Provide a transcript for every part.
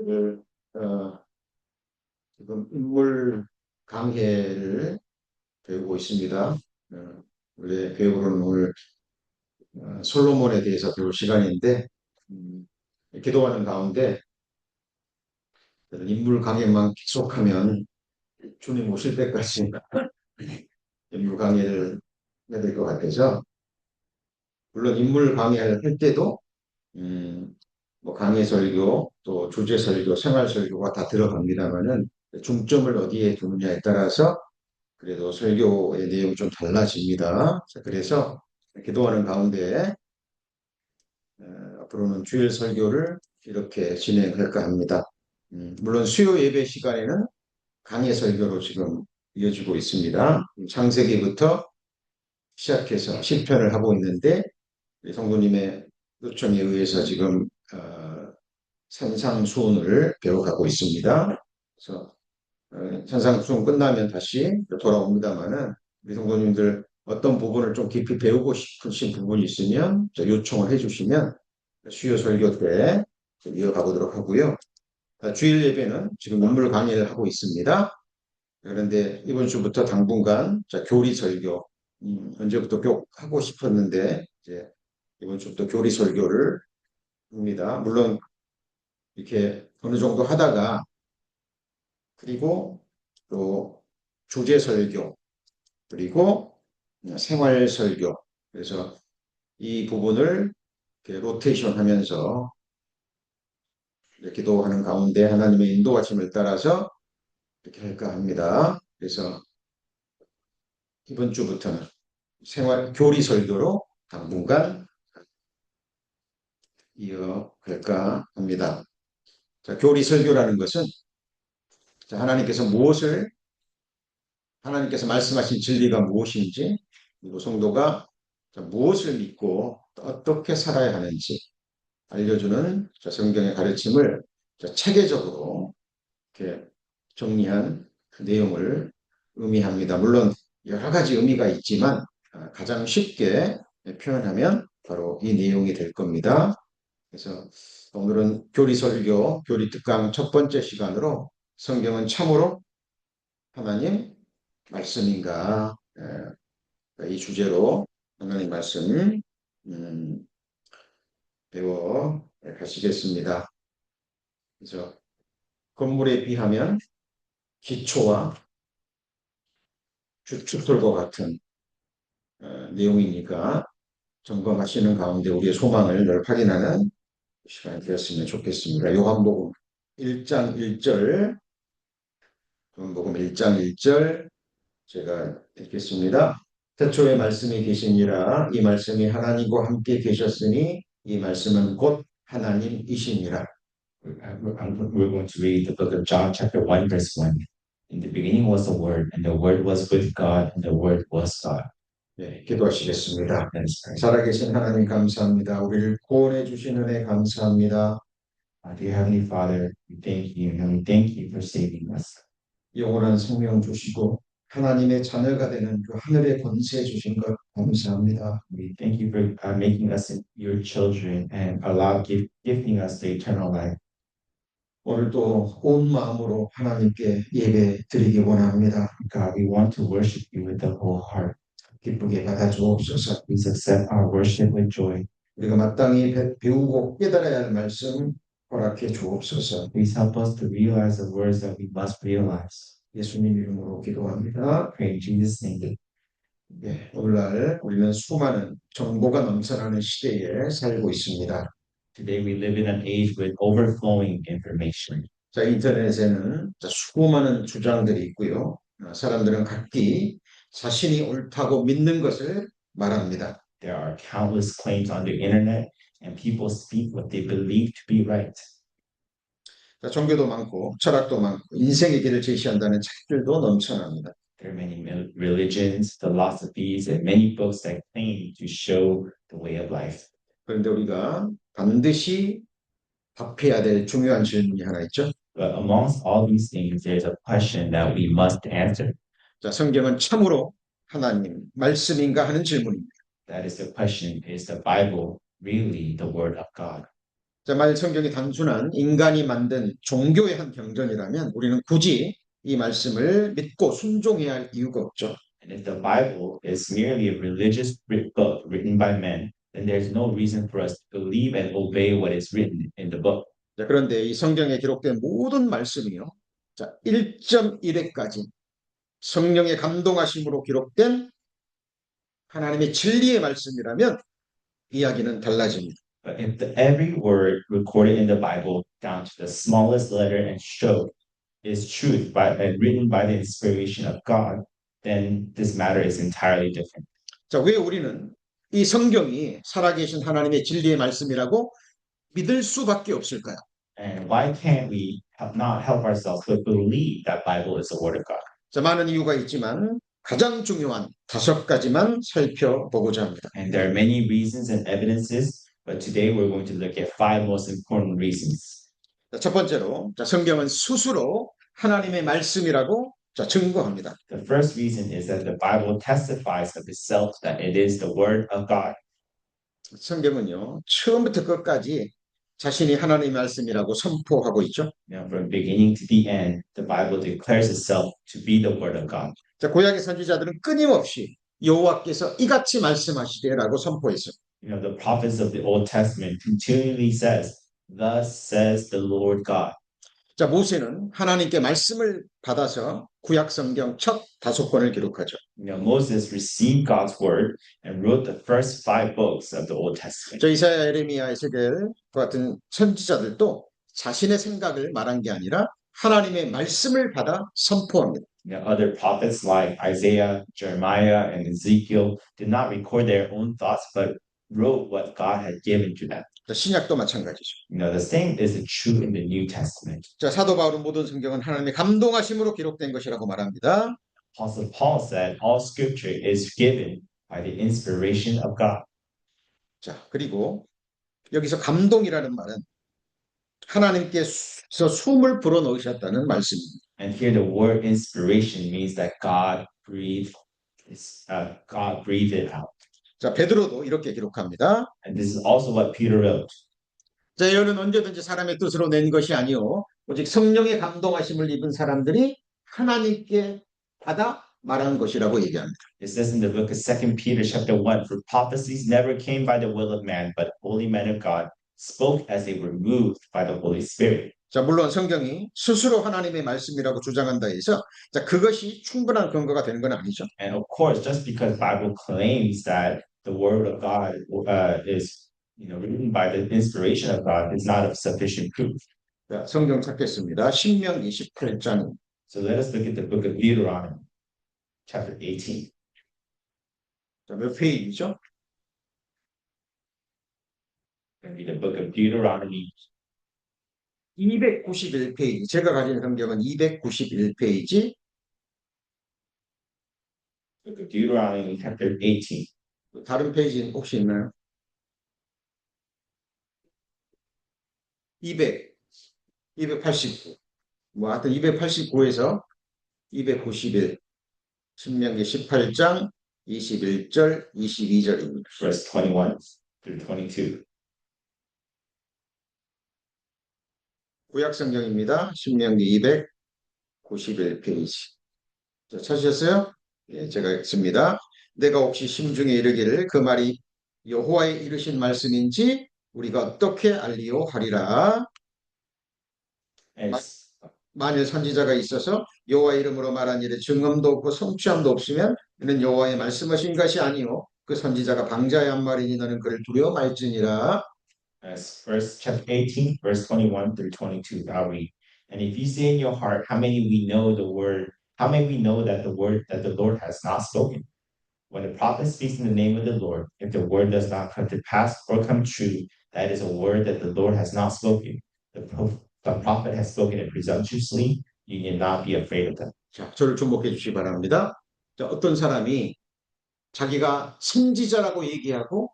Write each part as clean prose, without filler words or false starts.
를 지금 인물 강해를 배우고 있습니다. 원래 배우로는 오늘 솔로몬에 대해서 배울 시간인데 기도하는 가운데 인물 강해만 계속하면 주님 오실 때까지 인물 강해를 해야 될 것 같아서 물론 인물 강해를 할 때도 음, 뭐 강해 설교 또 주제 설교 생활 설교가 다 들어갑니다만은 중점을 어디에 두느냐에 따라서 그래도 설교의 내용이 좀 달라집니다. 그래서 기도하는 가운데 앞으로는 주일 설교를 이렇게 진행할까 합니다. 물론 수요 예배 시간에는 강해 설교로 지금 이어지고 있습니다. 창세기부터 시작해서 시편을 하고 있는데 성도님의 요청에 의해서 지금 산상수훈을 배워가고 있습니다. 그래서 산상수훈 끝나면 다시 돌아옵니다만은 우리 성도님들 어떤 부분을 좀 깊이 배우고 싶으신 부분이 있으면 요청을 해주시면 수요 설교 때 이어가보도록 하고요. 주일 예배는 지금 문물 강의를 하고 있습니다. 그런데 이번 주부터 당분간 교리 설교 언제부터 하고 싶었는데 이제 이번 주부터 교리 설교를 합니다. 물론 이렇게 어느 정도 하다가 그리고 또 주제 설교 그리고 생활 설교 그래서 이 부분을 이렇게 로테이션 하면서 기도하는 가운데 하나님의 인도하심을 따라서 이렇게 할까 합니다. 그래서 이번 주부터는 생활 교리 설교로 당분간 이어갈까 합니다. 자, 교리 설교라는 것은 하나님께서 하나님께서 말씀하신 진리가 무엇인지 그리고 성도가 무엇을 믿고 어떻게 살아야 하는지 알려주는 성경의 가르침을 체계적으로 이렇게 정리한 그 내용을 의미합니다. 물론 여러 가지 의미가 있지만 가장 쉽게 표현하면 바로 이 내용이 될 겁니다. 그래서 오늘은 교리 설교, 교리 특강 첫 번째 시간으로 성경은 참으로 하나님 말씀인가 이 주제로 하나님 말씀 배워 가시겠습니다. 그래서 건물에 비하면 기초와 주춧돌과 같은 내용이니까 점검하시는 가운데 우리의 소망을 늘 확인하는 시간이 되었으면 좋겠습니다. 요한복음 1장 1절 요한복음 1장 1절 제가 읽겠습니다. 태초에 말씀이 계시니라 이 말씀이 하나님과 함께 계셨으니 이 말씀은 곧 하나님이시니라. We're going to read the book of John, chapter 1, verse 1. In the beginning was the Word, and the Word was with God, and the Word was God. 네, 기도하시겠습니다. Let us pray. 살아계신 하나님 감사합니다. 우리를 구원해 주신 은혜 감사합니다. Dear Heavenly Father, we thank you, and we thank you for saving us. 영원한 생명 주시고 하나님의 자녀가 되는 그 하늘의 권세 주신 것 감사합니다. We thank you for making us your children and gifting us the eternal life. 오늘도 온 마음으로 하나님께 예배 드리기 원합니다. God, we want to worship you with the whole heart. 기쁘게 받아 주옵소서. Please accept our worship with joy. 우리가 마땅히 배우고 깨달아야 할 말씀 허락해 주옵소서. Please help us to realize the words that we must realize. 예수님 이름으로 기도합니다. Pray in Jesus' name. 네, 오늘날 우리는 수많은 정보가 넘쳐나는 시대에 살고 있습니다. Today we live in an age with overflowing information. 자, 인터넷에는 수많은 주장들이 있고요. 사람들은 각기 자신이 옳다고 믿는 것을 말합니다. There are countless claims on the internet, and people speak what they believe to be right. 자, 종교도 많고 철학도 많고 인생의 길을 제시한다는 책들도 넘쳐납니다. There are many religions, philosophies, and many books that claim to show the way of life. 그런데 우리가 반드시 답해야 될 중요한 질문이 하나 있죠. But amongst all these things, there's a question that we must answer. 자, 성경은 참으로 하나님 말씀인가 하는 질문입니다. That is the question: is the Bible really the Word of God? 자, 만약 성경이 단순한 인간이 만든 종교의 한 경전이라면 우리는 굳이 이 말씀을 믿고 순종해야 할 이유가 없죠. And if the Bible is merely a religious book written by men, then there's no reason for us to believe and obey what is written in the book. 자, 그런데 이 성경에 기록된 모든 말씀이요. 자, 1.1회까지 성령의 감동하심으로 기록된 하나님의 진리의 말씀이라면 이야기는 달라집니다. But if every word recorded in the Bible, down to the smallest letter and stroke, is truth and written by the inspiration of God, then this matter is entirely different. 자, 왜 우리는 이 성경이 살아계신 하나님의 진리의 말씀이라고 믿을 수밖에 없을까요? And why can't we not help ourselves but believe that Bible is the Word of God? 자, 많은 이유가 있지만 가장 중요한 5가지만 살펴보고자 합니다. And there are many reasons and evidences, but today we're going to look at 5 most important reasons. 자, 첫 번째로 자, 성경은 스스로 하나님의 말씀이라고 자, 증거합니다. The first reason is that the Bible testifies of itself that it is the Word of God. 성경은요, 처음부터 끝까지 자신이 하나님의 말씀이라고 선포하고 있죠. Now, from beginning to the end, the Bible declares itself to be the Word of God. 자, 구약의 선지자들은 끊임없이 여호와께서 이같이 말씀하시되라고 선포했어요. The prophets of the Old Testament continually says, "Thus says the Lord God." 자, 모세는 하나님께 말씀을 받아서 구약 성경 첫 5권을 기록하죠. Moses received God's word and wrote the first 5 books of the Old Testament. 저 이사야, 예레미야, 에스겔 같은 선지자들도 자신의 생각을 말한 게 아니라 하나님의 말씀을 받아 선포합니다. Other prophets like Isaiah, Jeremiah, and Ezekiel did not record their own thoughts, but wrote what God had given to them. 자, 신약도 마찬가지죠. The same is true in the New Testament. 자, 사도 바울은 모든 성경은 하나님의 감동하심으로 기록된 것이라고 말합니다. Apostle Paul said, "All Scripture is given by the inspiration of God." 자, 그리고 여기서 감동이라는 말은 하나님께서 숨을 불어넣으셨다는 말씀입니다. And here the word inspiration means that God breathed it out. 자, 베드로도 이렇게 기록합니다. And this is also what Peter wrote. 자, 이는 언제든지 사람의 뜻으로 낸 것이 아니요 오직 성령의 감동하심을 입은 사람들이 하나님께 받아 말한 것이라고 얘기합니다. It says in the book of 2 Peter chapter 1, "For prophecies never came by the will of man, but holy men of God spoke as they were moved by the Holy Spirit." 자, 물론 성경이 스스로 하나님의 말씀이라고 주장한다 해서 자, 그것이 충분한 근거가 되는 건 아니죠. And of course, just because Bible claims that the word of God is written by the inspiration of God is not of sufficient proof. 자, 성경 찾겠습니다. 신명기 18장. So let us look at the book of Deuteronomy, chapter 18. 자, 몇 페이지죠? And read the book of Deuteronomy. 291페이지. 제가 가진 성경은 291페이지. Book of Deuteronomy, chapter 18. 다른 페이지 혹시 있나요? 289. 뭐 하여튼 289에서 291. 신명기 18장 21절 22절입니다. Verse 21 through 22. 구약 성경입니다. 신명기 291페이지. 자, 찾으셨어요? 예, 제가 읽습니다. 내가 혹시 심중에 이르기를 그 말이 여호와의 이르신 말씀인지 우리가 어떻게 알리요 하리라. 만일 선지자가 있어서 여호와의 이름으로 말한 일에 증언도 없고 성취함도 없으면 이는 여호와의 말씀하신 것이 아니요 그 선지자가 방자의 한 말이니 너는 그를 두려워 말지니라. Verse chapter 18, verse 21 through 22. I'll read. And if you say in your heart, how may we know that the word that the Lord has not spoken? When the prophet speaks in the name of the Lord, if the word does not come to pass or come true, that is a word that the Lord has not spoken. The prophet has spoken it presumptuously. You need not be afraid of them. 자, 저를 주목해 주시기 바랍니다. 자, 어떤 사람이 자기가 선지자라고 얘기하고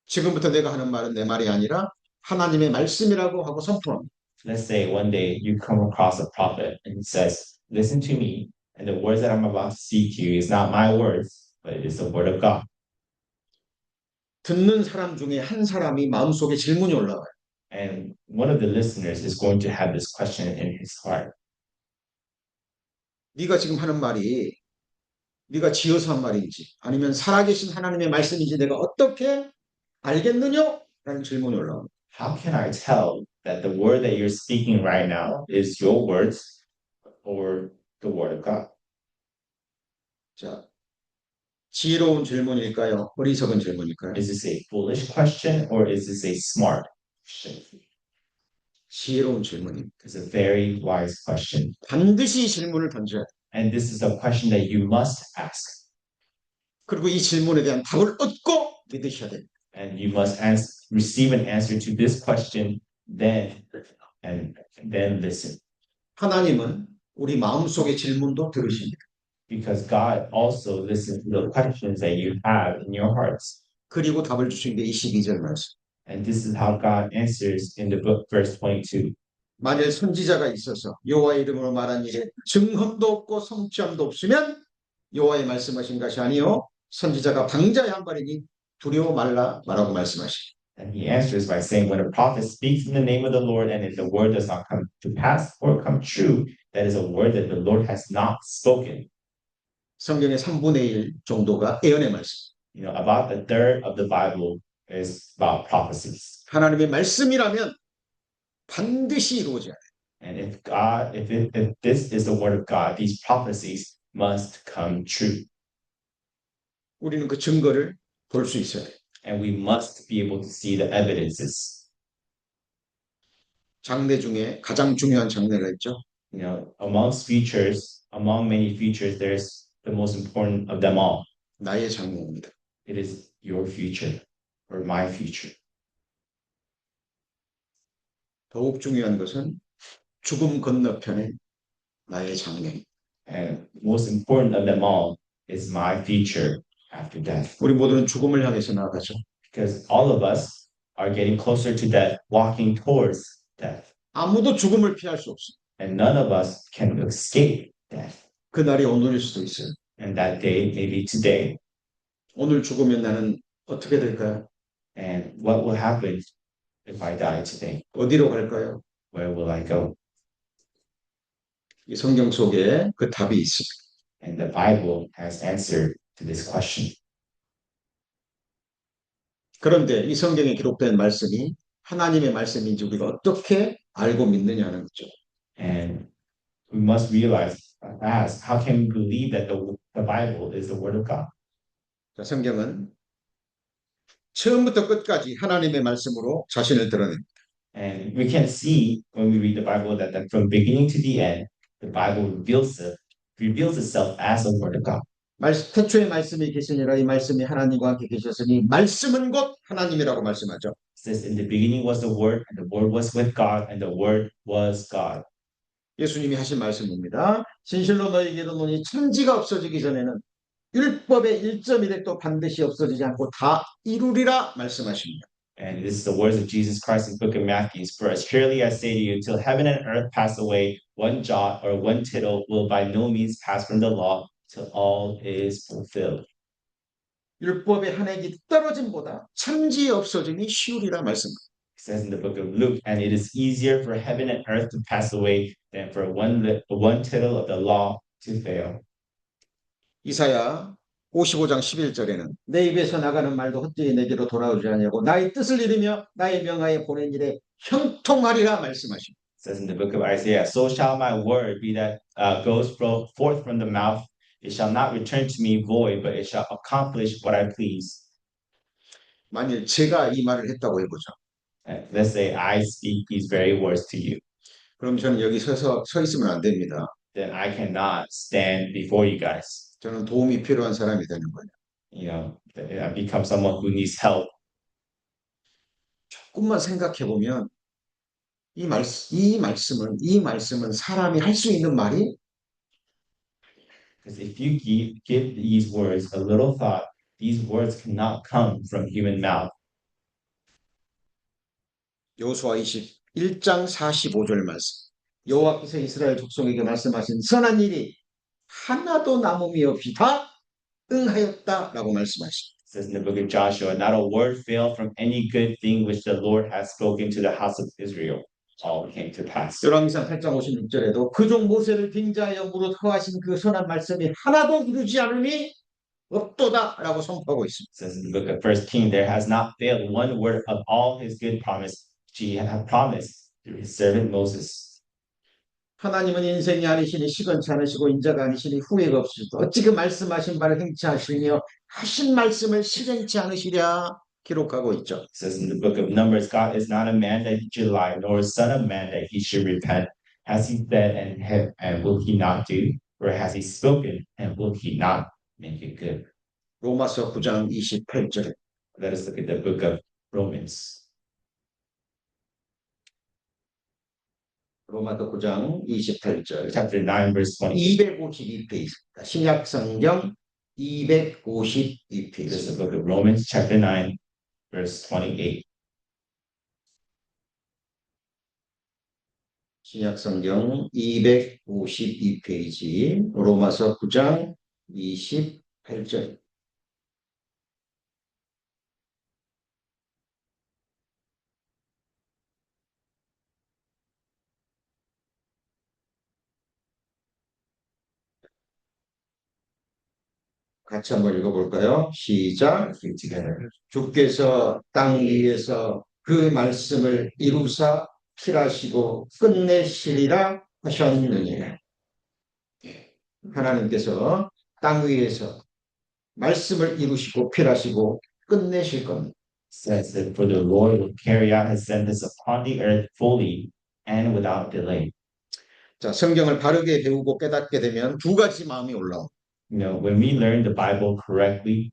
지금부터 내가 하는 말은 내 말이 아니라 하나님의 말씀이라고 하고 선포합니다. Let's say one day you come across a prophet and he says, "Listen to me, and the words that I'm about to speak to you is not my words, but it is the word of God." 듣는 사람 중에 한 사람이 마음속에 질문이 올라와요. And one of the listeners is going to have this question in his heart. 네가 지금 하는 말이 네가 지어서 한 말인지 아니면 살아계신 하나님의 말씀인지 내가 어떻게 알겠느냐? 라는 질문이 올라옵니다. How can I tell that the word that you're speaking right now is your words or the word of God? 자, 지혜로운 질문일까요? 어리석은 질문일까요? Is this a foolish question or is this a smart question? 지혜로운 질문입니다. It's a very wise question. 반드시 이 질문을 던져야 돼요. And this is a question that you must ask. 그리고 이 질문에 대한 답을 얻고 믿으셔야 됩니다. And you must receive an answer to this question, then listen. 하나님은 우리 마음속의 질문도 들으십니다. Because God also listens to the questions that you have in your hearts. 그리고 답을 주신 게 이 12절 말씀. And this is how God answers in the book, verse 22. 만일 선지자가 있어서 여호와의 이름으로 말한 일에 증언도 없고 성취함도 없으면 여호와의 말씀하신 것이 아니요 선지자가 방자의 한 말이니 두려워 말라 라고 말씀하십니다. And he answers by saying, when a prophet speaks in the name of the Lord, and if the word does not come to pass or come true, that is a word that the Lord has not spoken. 성경의 3분의 1 정도가 예언의 말씀. You know, about a third of the Bible is about prophecies. 하나님의 말씀이라면 반드시 이루어져야 돼요. And if this is the word of God, these prophecies must come true. 우리는 그 증거를 볼 수 있어야 돼요. And we must be able to see the evidences. 장래 중에 가장 중요한 장래가 있죠. You know, among many features, there's the most important of them all. 나의 장래입니다. It is your future or my future. 더욱 중요한 것은 죽음 건너편에 나의 장래. And most important of them all is my future after death. 우리 모두는 죽음을 향해서 나아가죠. Because all of us are getting closer to death, walking towards death. 아무도 죽음을 피할 수 없어요. And none of us can escape death. 그 날이 오늘일 수도 있어요. And that day may be today. 오늘 죽으면 나는 어떻게 될까요? And what will happen if I die today? 어디로 갈까요? Where will I go? 이 성경 속에 그 답이 있습니다. And the Bible has answered to this question. 그런데 이 성경에 기록된 말씀이 하나님의 말씀인지 우리가 어떻게 알고 믿느냐는 거죠. And we must ask, how can we believe that the Bible is the Word of God? 자, 성경은 처음부터 끝까지 하나님의 말씀으로 자신을 드러냅니다. And we can see when we read the Bible that from beginning to the end, the Bible reveals itself as the Word of God. 태초에 말씀이 계시니라 이 말씀이 하나님과 함께 계셨으니 말씀은 곧 하나님이라고 말씀하죠. It says, in the beginning was the Word, and the Word was with God, and the Word was God. 예수님이 하신 말씀입니다. 진실로 너희에게 이르노니 천지가 없어지기 전에는 율법의 1.1획도 반드시 없어지지 않고 다 이루리라 말씀하십니다. And this is the words of Jesus Christ in the book of Matthew. For as surely I say to you, till heaven and earth pass away, one jot or one tittle will by no means pass from the law till all is fulfilled. 율법의 한 획이 떨어짐보다 천지의 없어짐이 쉬우리라 말씀합니다. It says in the book of Luke, and it is easier for heaven and earth to pass away than for one tittle of the law to fail. 이사야 55장 11절에는 내 입에서 나가는 말도 헛되이 내게로 돌아오지 아니하고 나의 뜻을 이루며 나의 명하에 보낸 일에 형통하리라 말씀하십니다. It says in the book of Isaiah, so shall my word be that goes forth from the mouth. It shall not return to me void, but it shall accomplish what I please. 만일 제가 이 말을 했다고 해보죠. Let's say I speak these very words to you. 그럼 저는 여기 서 있으면 안 됩니다. Then I cannot stand before you guys. 저는 도움이 필요한 사람이 되는 거예요. You know, I become someone who needs help. 조금만 생각해 보면 이 말씀은 사람이 할 수 있는 말이? Because if you give these words a little thought, these words cannot come from human mouth. 여호수아 21장 45절 말씀. 여호와께서 이스라엘 족속에게 말씀하신 선한 일이 하나도 남음이 없이 다 응하였다라고 말씀하십니다. It says in the book of Joshua, not a word failed from any good thing which the Lord has spoken to the house of Israel. All came to pass. 열왕기상 8장 56절에도 그종 모세를 빙자하여 무릇 허하신 그 선한 말씀이 하나도 이루지 않으니 없도다라고 선포하고 있습니다. It says in the book of First King, there has not failed one word of all his good promise which he had promised through his servant Moses. 하나님은 인생이 아니시니 시건치 않으시고 인자가 아니시니 후회가 없으시도 어찌 그 말씀하신 바를 행치 하시며 하신 말씀을 실행치 않으시랴 기록하고 있죠. It says in the book of Numbers, God is not a man that he should lie, nor a son of man that he should repent. Has he said and will he not do? Or has he spoken and will he not make it good? 로마서 9장 28절에 Let us look at the book of Romans. 로마서 9장 28절 Chapter 9, verse 20. 252페이지입니다. 신약성경 This 252페이지. is the book of Romans, chapter 9, verse 28. 신약성경 252페이지 로마서 9장 28절. 같이 한번 읽어볼까요? 시작. Let's read together. 주께서 땅 위에서 그 말씀을 이루사 필하시고 끝내시리라 하셨느니라. 하나님께서 땅 위에서 말씀을 이루시고 필하시고 끝내실 겁니다. Says that for the Lord will carry out his sentence upon the earth fully and without delay. 자, 성경을 바르게 배우고 깨닫게 되면 두 가지 마음이 올라옵니다. You know, when we learn the Bible correctly,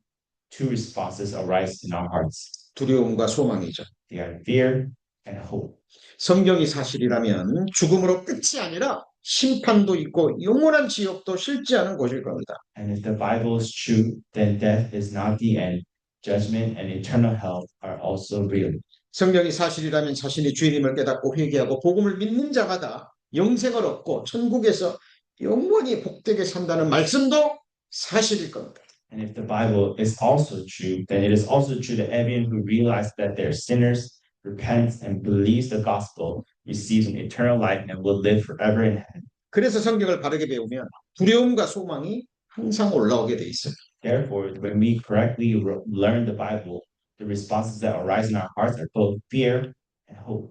two responses arise in our hearts. 두려움과 소망이죠. They are fear and hope. 성경이 사실이라면 죽음으로 끝이 아니라 심판도 있고 영원한 지옥도 싫지 않은 곳일 겁니다. And if the Bible is true, then death is not the end. Judgment and eternal hell are also real. 성경이 사실이라면 자신이 주님을 깨닫고 회개하고 복음을 믿는 자마다 영생을 얻고 천국에서 영원히 복되게 산다는 말씀도 사실일 겁니다. And if the Bible is also true, then it is also true that everyone who realizes that they're sinners, repents, and believes the gospel receives an eternal life and will live forever in heaven. 그래서 성경을 바르게 배우면 두려움과 소망이 항상 올라오게 돼 있어요. Therefore, when we correctly learn the Bible, the responses that arise in our hearts are both fear and hope.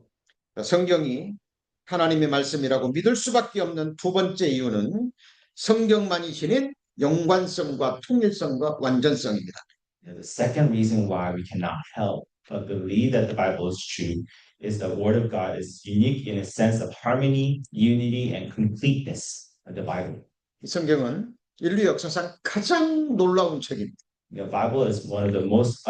성경이 하나님의 말씀이라고 믿을 수밖에 없는 두 번째 이유는 성경만이 지닌 연관성과 통일성과 완전성입니다. The second reason why we cannot help but believe that the Bible is true is the Word of God is unique in a sense of harmony, unity, and completeness of the Bible. 이 성경은 인류 역사상 가장 놀라운 책입니다. The Bible is one of the most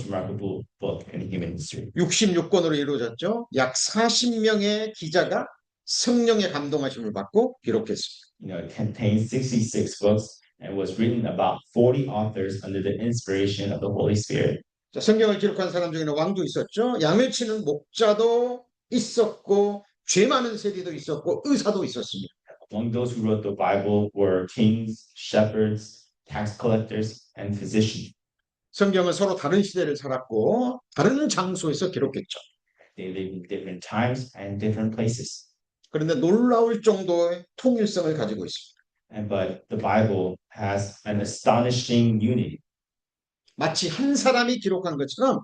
remarkable book in human history. 66권으로 이루어졌죠. 약 40명의 기자가 성령의 감동하심을 받고 기록했습니다. You know, it contains 66 books and was written about 40 authors under the inspiration of the Holy Spirit. 자, 성경을 기록한 사람 중에는 왕도 있었죠. 양을 치는 목자도 있었고 죄 많은 세리도 있었고 의사도 있었습니다. Among those who wrote the Bible were kings, shepherds, tax collectors, and physicians. 성경은 서로 다른 시대를 살았고 다른 장소에서 기록했죠. They lived in different times and different places. 그런데 놀라울 정도의 통일성을 가지고 있습니다. But the Bible has an astonishing unity. 마치 한 사람이 기록한 것처럼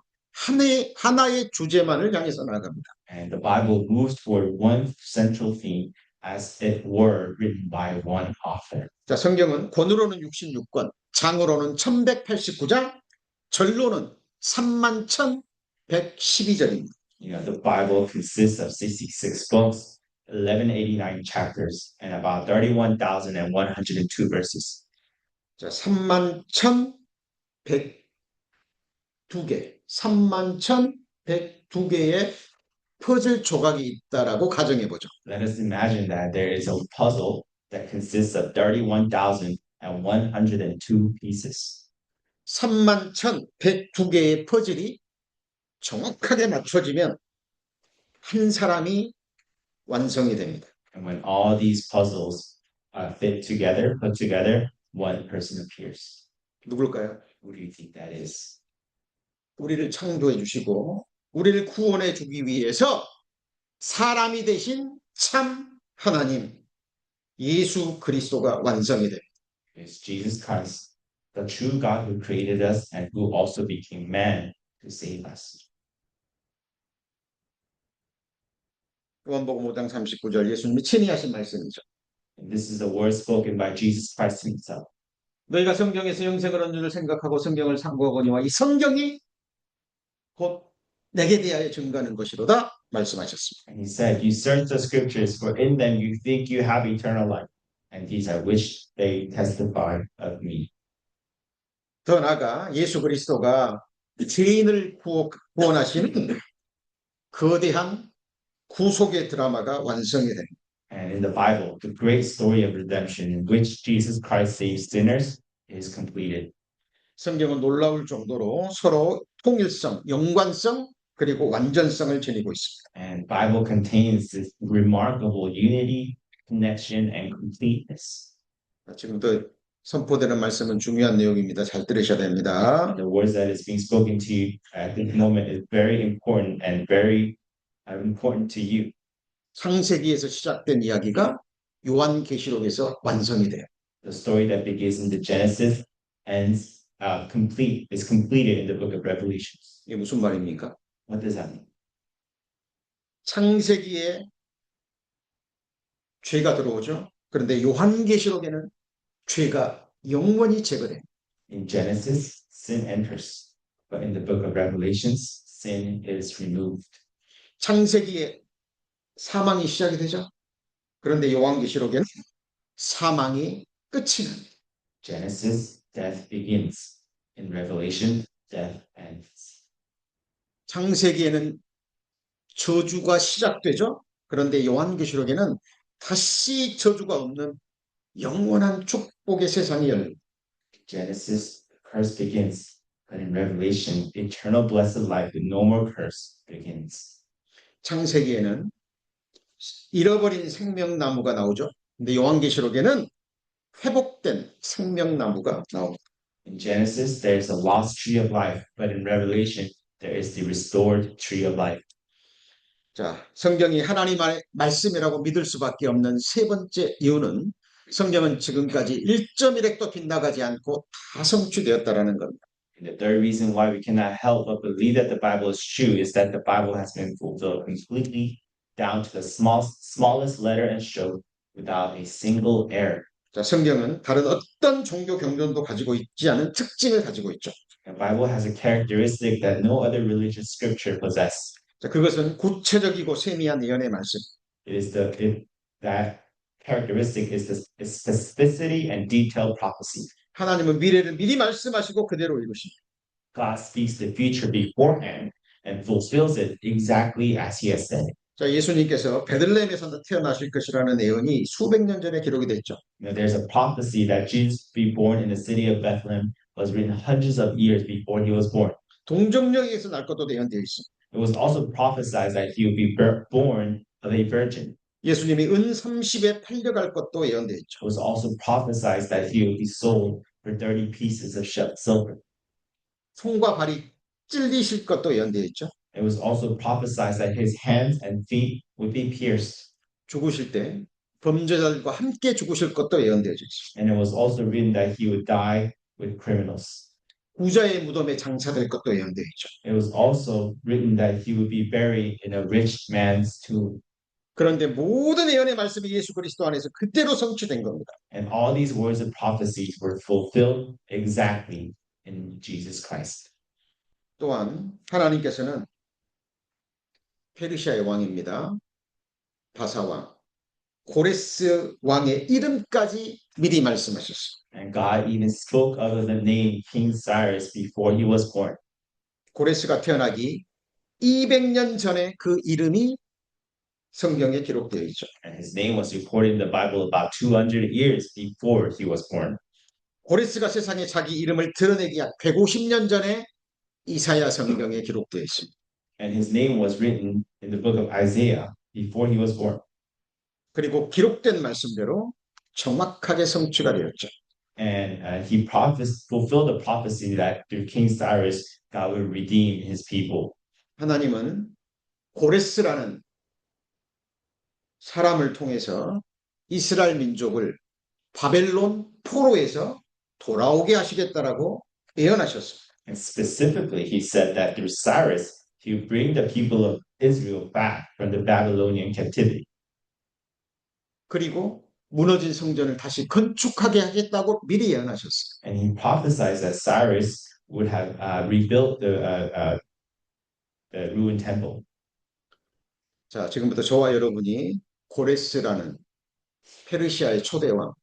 하나의 주제만을 향해서 나아갑니다. And the Bible moves toward one central theme as it were written by one author. 자, 성경은 권으로는 66권, 장으로는 1189장, 절로는 31,112절입니다. You know, the Bible consists of 66 books, 1189 chapters, and about 31,102 verses. 자, 31,102개, 31,102개의 퍼즐 조각이 있다라고 가정해 보죠. Let us imagine that there is a puzzle that consists of 31,102 pieces. 31,102개의 퍼즐이 정확하게 맞춰지면 한 사람이 완성이 됩니다. And when all these puzzles fit together, put together, one person appears. 누굴까요? Who do you think that is? 우리를 창조해 주시고 우리를 구원해 주기 위해서 사람이 되신 참 하나님 예수 그리스도가 완성이 됩니다. It's Jesus Christ, the true God who created us and who also became man to save us. 요한복음 5장 39절 예수님이 친히 하신 말씀이죠. And this is the word spoken by Jesus Christ himself. 너희가 성경에서 영생을 얻는 줄 생각하고 성경을 상고하거니와 이 성경이 곧 내게 대하여 증거하는 것이로다 말씀하셨습니다. And he said, you search the scriptures, for in them you think you have eternal life, and these are which they testify of me. 더 나아가 예수 그리스도가 죄인을 구원하시는 거대한 구속의 드라마가 완성이 됩니다. And in the Bible, the great story of redemption in which Jesus Christ saves sinners is completed. 성경은 놀라울 정도로 서로 통일성, 연관성, 그리고 완전성을 지니고 있습니다. And Bible contains this remarkable unity, connection, and completeness. 지금도 선포되는 말씀은 중요한 내용입니다. 잘 들으셔야 됩니다. The words that is being spoken to you at this moment is very important and very important to you. 창세기에서 시작된 이야기가 요한계시록에서 완성이 돼요. The story that begins in the Genesis ends is completed in the book of Revelations. 이게 무슨 말입니까? What does that mean? 창세기에 죄가 들어오죠. 그런데 요한계시록에는 죄가 영원히 제거돼요. In Genesis, sin enters, but in the book of Revelations, sin is removed. 창세기에 사망이 시작이 되죠. 그런데 요한계시록에는 사망이 끝이 납니다. Genesis, death begins. In Revelation, death ends. 창세기에는 저주가 시작되죠. 그런데 요한계시록에는 다시 저주가 없는 영원한 축복의 세상이 열립니다. Genesis, curse begins, but in Revelation, eternal blessed life with no more curse begins. 창세기에는 잃어버린 생명나무가 나오죠. 근데 요한계시록에는 회복된 생명나무가 나옵니다. In Genesis, there's a lost tree of life, but in Revelation, there is the restored tree of life. 자, 성경이 하나님의 말씀이라고 믿을 수밖에 없는 세 번째 이유는 성경은 지금까지 1.1핵도 빗나가지 않고 다 성취되었다라는 겁니다. And the third reason why we cannot help but believe that the Bible is true is that the Bible has been fulfilled completely down to the smallest letter and stroke without a single error. 자, 성경은 다른 어떤 종교 경전도 가지고 있지 않은 특징을 가지고 있죠. The Bible has a characteristic that no other religious scripture possesses. 자, 그것은 구체적이고 세미한 예언의 말씀. That characteristic is the specificity and detailed prophecy. 하나님은 미래를 미리 말씀하시고 그대로 이루십니다. God speaks the future beforehand and fulfills it exactly as He has said. 자, 예수님께서 베들레헴에서 태어나실 것이라는 예언이 수백 년 전에 기록이 됐죠. There's a prophecy that Jesus would be born in the city of Bethlehem was written hundreds of years before He was born. 동정녀에서 날 것도 예언되어 있습니다. It was also prophesied that He would be born of a virgin. 예수님이 은 30에 팔려갈 것도 예언되어 있죠. It was also prophesied that He would be sold for 30 pieces of silver. 손과 발이 찔리실 것도 예언되어 있죠. It was also prophesied that His hands and feet would be pierced. 죽으실 때 범죄자들과 함께 죽으실 것도 예언되어 있습니다. And it was also written that He would die with criminals. 부자의 무덤에 장사될 것도 예언되어 있죠. It was also written that He would be buried in a rich man's tomb. 그런데 모든 예언의 말씀이 예수 그리스도 안에서 그대로 성취된 겁니다. And all these words of prophecies were fulfilled exactly in Jesus Christ. 또한 하나님께서는 페르시아의 왕입니다. 바사왕, 고레스 왕의 이름까지 미리 말씀하셨어요. And God even spoke of the name King Cyrus before he was born. 고레스가 태어나기 200년 전에 그 이름이 성경에 기록되어 있죠. And his name was recorded in the Bible about 200 years before he was born. 고레스가 세상에 자기 이름을 드러내기 약 150년 전에 이사야 성경에 기록되어 있습니다. And his name was written in the book of Isaiah before he was born. 그리고 기록된 말씀대로 정확하게 성취가 되었죠. and he fulfilled the prophecy that through King Cyrus, God would redeem his people. 하나님은 고레스라는 사람을 통해서 이스라엘 민족을 바벨론 포로에서 돌아오게 하시겠다라고 예언하셨습니다. And specifically, he said that through Cyrus, he would bring the people of Israel back from the Babylonian captivity. 그리고 무너진 성전을 다시 건축하게 하겠다고 미리 예언하셨어요. And he prophesied that Cyrus would have rebuilt the ruined temple. 자, 지금부터 저와 여러분이 고레스라는 페르시아의 초대왕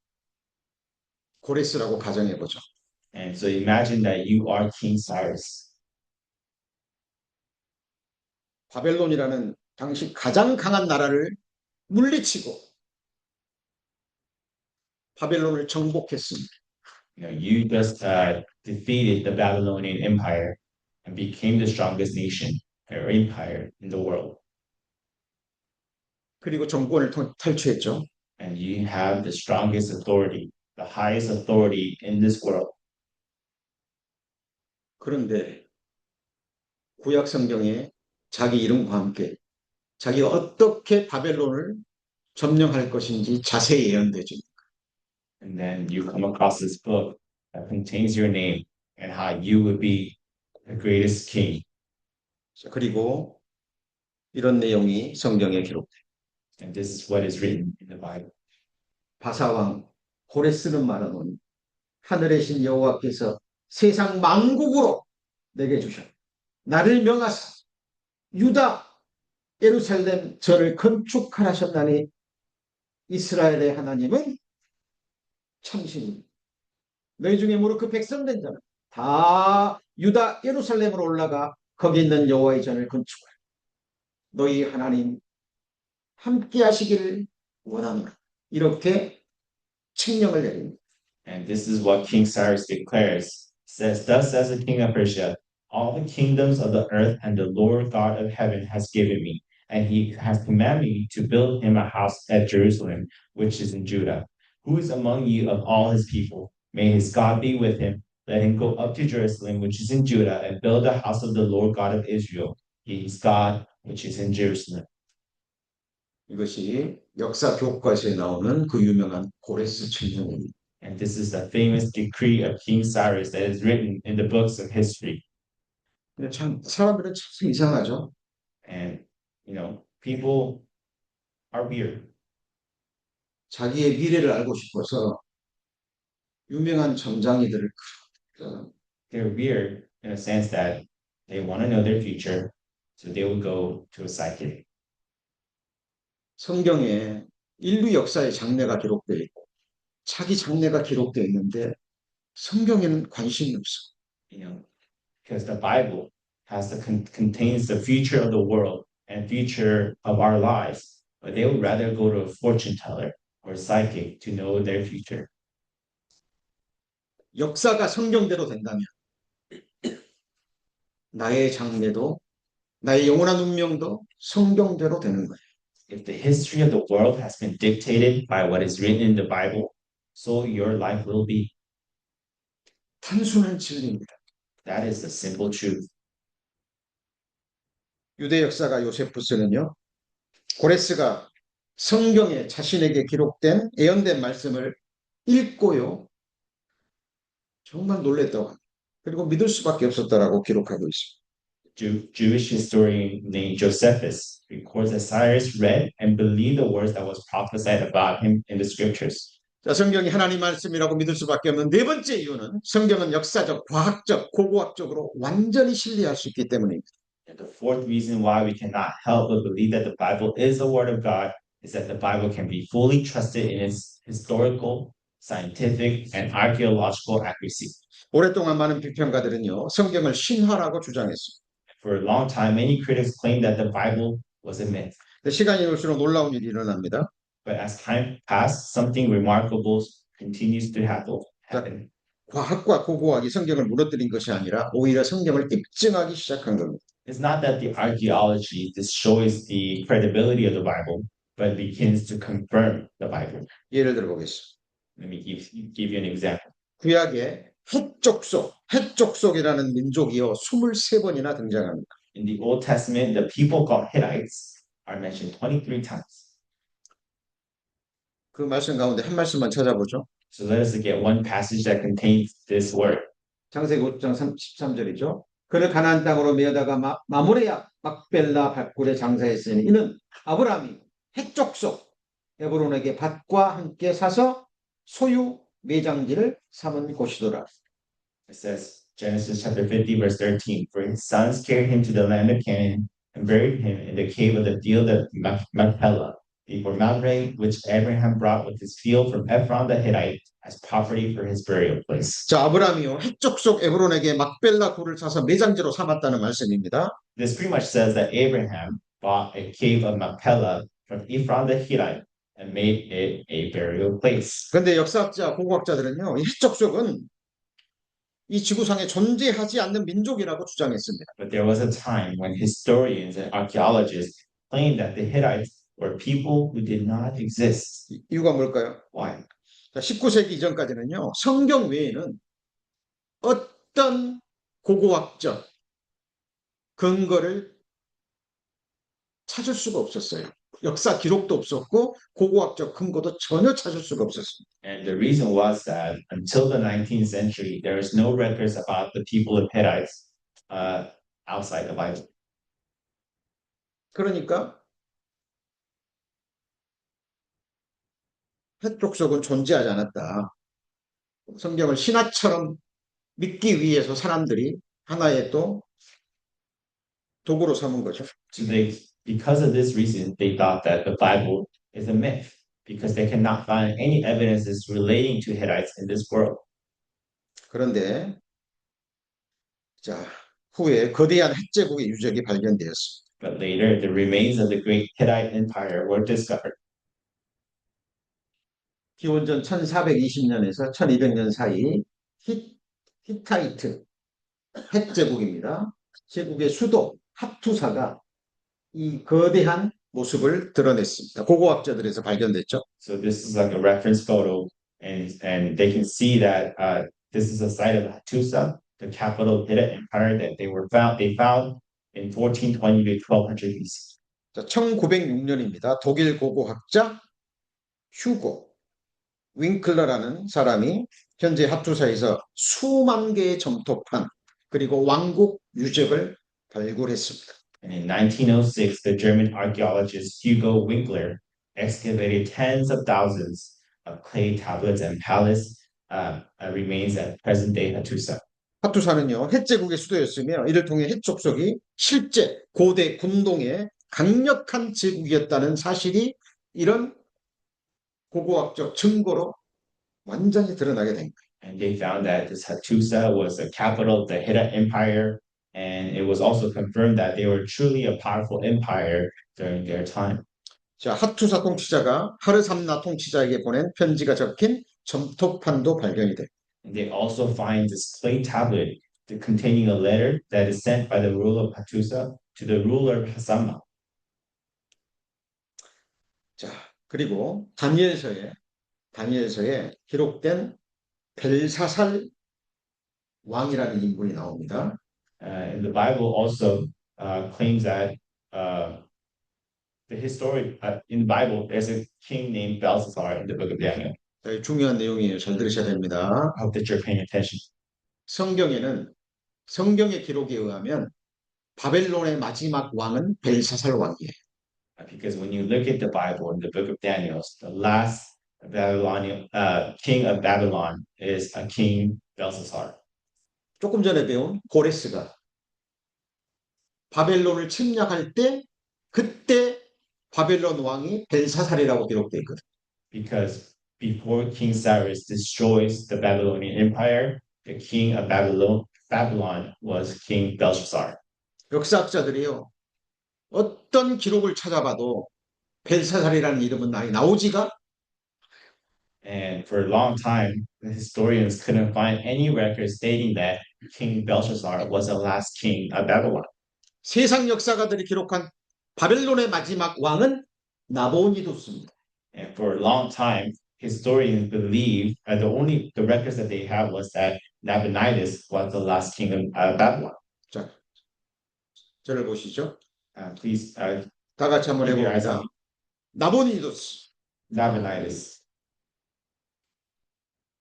고레스라고 가정해 보죠. And so imagine that you are King Cyrus. 바벨론이라는 당시 가장 강한 나라를 물리치고 바벨론을 정복했습니다. You just defeated the Babylonian Empire and became the strongest nation or empire in the world. 그리고 정권을 탈취했죠. And you have the strongest authority, the highest authority in this world. 그런데 구약 성경에 자기 이름과 함께 자기가 어떻게 바벨론을 점령할 것인지 자세히 예언되죠. And then you come across this book that contains your name and how you would be the greatest king. 그리고 이런 내용이 성경에 기록돼요. And this is what is written in the Bible. 바사왕 고레스는 말하노니 하늘의 신 여호와께서 세상 만국으로 내게 주셨 나를 명하사 유다 예루살렘 절을 건축하라셨나니 이스라엘의 하나님은 참신이 너희 중에 무릇 그 백성된 자는 다 유다 예루살렘으로 올라가 거기 있는 여호와의 전을 건축하라. 너희 하나님 함께 하시기를 원하노라. 이렇게 칙령을 내립니다. And this is what King Cyrus declares. Says, thus says the king of Persia, all the kingdoms of the earth and the Lord God of heaven has given me, and he has commanded me to build him a house at Jerusalem, which is in Judah. Who is among you of all his people? May his God be with him. Let him go up to Jerusalem, which is in Judah, and build the house of the Lord God of Israel. He is God, which is in Jerusalem. 이것이 역사 교과서에 나오는 그 유명한 고레스 칙령입니다. And this is the famous decree of King Cyrus that is written in the books of history. 근데 참 사람들은 참 이상하죠. And people are weird. 자기의 미래를 알고 싶어서 유명한 점장이들을 They're weird in a sense that they want to know their future, so they will go to a psychic. 성경에 인류 역사의 장래가 기록되어 있고 자기 장래가 기록되어 있는데 성경에는 관심이 없어. Because the Bible contains the future of the world and future of our lives, but they would rather go to a fortune teller or psychic to know their future. 역사가 성경대로 된다면 나의 장래도 나의 영원한 운명도 성경대로 되는 거예요. If the history of the world has been dictated by what is written in the Bible, so your life will be. 단순한 진리입니다. That is the simple truth. 유대 역사가 요세푸스는요, 고레스가 성경에 자신에게 기록된 예언된 말씀을 읽고요, 정말 놀랬다고 합니다. 그리고 믿을 수밖에 없었다라고 기록하고 있습니다. Jewish historian named Josephus records that Cyrus read and believed the words that was prophesied about him in the scriptures. 자, 성경이 하나님 말씀이라고 믿을 수밖에 없는 네 번째 이유는 성경은 역사적, 과학적, 고고학적으로 완전히 신뢰할 수 있기 때문입니다. And the fourth reason why we cannot help but believe that the Bible is the word of God is that the Bible can be fully trusted in its historical, scientific, and archaeological accuracy. 오랫동안 많은 비평가들은요, 성경을 신화라고 주장했습니다. For a long time, many critics claimed that the Bible was a myth. 시간이 올수록 놀라운 일이 일어납니다. But as time passed, something remarkable continues to happen. 과학과 고고학이 성경을 무너뜨린 것이 아니라 오히려 성경을 입증하기 시작한 겁니다. It's not that the archaeology destroys the credibility of the Bible, but begins to confirm the Bible. 예를 들어 보겠습니다. Let me give you an example. 구약에 헷족속이라는 민족이요 23번이나 등장합니다. In the Old Testament, the people called Hittites are mentioned 23 times. 그 말씀 가운데 한 말씀만 찾아보죠. So let us look at one passage that contains this word. 창세기 5장 13절이죠. 그를 가나안 땅으로 메어다가 마므레야 막벨라 밭굴에 장사했으니 이는 아브라함이 헷족속 에브론에게 밭과 함께 사서 소유 매장지를 삼은 곳이더라. It says, Genesis chapter 50, verse 13, for his sons carried him to the land of Canaan and buried him in the cave of the field of Machpelah, before Mamre, which Abraham brought with his field from Ephron the Hittite as property for his burial place. 자, 아브라함이요 헷족속 에브론에게 막벨라 굴을 사서 매장지로 삼았다는 말씀입니다. This pretty much says that Abraham bought a cave of Machpelah from Ephron the Hittite and made it a burial place. 그런데 역사학자, 고고학자들은요, 이 헷족속은 이 지구상에 존재하지 않는 민족이라고 주장했습니다. But there was a time when historians and archaeologists claimed that the Hittites were people who did not exist. 이유가 뭘까요? Why? 자, 19세기 이전까지는요, 성경 외에는 어떤 고고학적 근거를 찾을 수가 없었어요. 역사 기록도 없었고 고고학적 근거도 전혀 찾을 수가 없었습니다. And the reason was that until the 19th century, there is no records about the people of Hittites outside the Bible. 그러니까 헷족속은 존재하지 않았다. 성경을 신화처럼 믿기 위해서 사람들이 하나의 또 도구로 삼은 거죠. So because of this reason, they thought that the Bible is a myth because they cannot find any evidences relating to Hittites in this world. 그런데 자 후에 거대한 헷제국의 유적이 발견되었습니다. But later, the remains of the great Hittite Empire were discovered. 기원전 1420년에서 1200년 사이 히타이트 헷제국입니다. 제국의 수도 하투사가 이 거대한 모습을 드러냈습니다. 고고학자들에서 발견됐죠. So this is like a reference photo, and they can see that this is a site of Hattusa, the capital of Hittite Empire that they found in 1420 to 1200 BC. 자, 1906년입니다. 독일 고고학자 휴고 윙클러라는 사람이 현재 하투사에서 수만 개의 점토판 그리고 왕국 유적을 발굴했습니다. And in 1906, the German archaeologist Hugo Winkler excavated tens of thousands of clay tablets and palace remains at present-day Hattusa. 하투사는요 헷제국의 수도였으며 이를 통해 헷족속이 실제 고대 군동의 강력한 제국이었다는 사실이 이런 고고학적 증거로 완전히 드러나게 된 거예요. And they found that this Hattusa was the capital of the Hittite Empire, and it was also confirmed that they were truly a powerful empire during their time. 자, 하투사 통치자가 하르삼나 통치자에게 보낸 편지가 적힌 점토판도 발견이 돼. And they also find this clay tablet containing a letter that is sent by the ruler of Hattusa to the ruler of Hasamna. 자, 그리고 다니엘서에 기록된 벨사살 왕이라는 인물이 나옵니다. And the Bible also claims that the history in the Bible there's a king named Belshazzar in the book of Daniel. 중요한 내용이에요. 잘 들으셔야 됩니다. I hope that you're paying attention. 성경에는 성경의 기록에 의하면 바벨론의 마지막 왕은 벨사살 왕이에요. Because when you look at the Bible in the book of Daniel, the last Babylonian king of Babylon is a king Belshazzar. 조금 전에 배운 고레스가 바벨론을 침략할 때 그때 바벨론 왕이 벨사살이라고 기록되어 있거든요. Because before King Cyrus destroys the Babylonian Empire, the king of Babylon was King Belshazzar. 역사학자들이요. 어떤 기록을 찾아봐도 벨사살이라는 이름은 나오지가 And for a long time, the historians couldn't find any records stating that King Belshazzar was the last king of Babylon. 세상 역사가들이 기록한 바벨론의 마지막 왕은 나보니두스입니다. And for a long time, historians believe the records that they have was that Nabonidus was the last king of Babylon. 자, 저를 보시죠. Please, 다 같이 한번 keep your eyes 해봅니다. on 나보니두스, Nabonidus.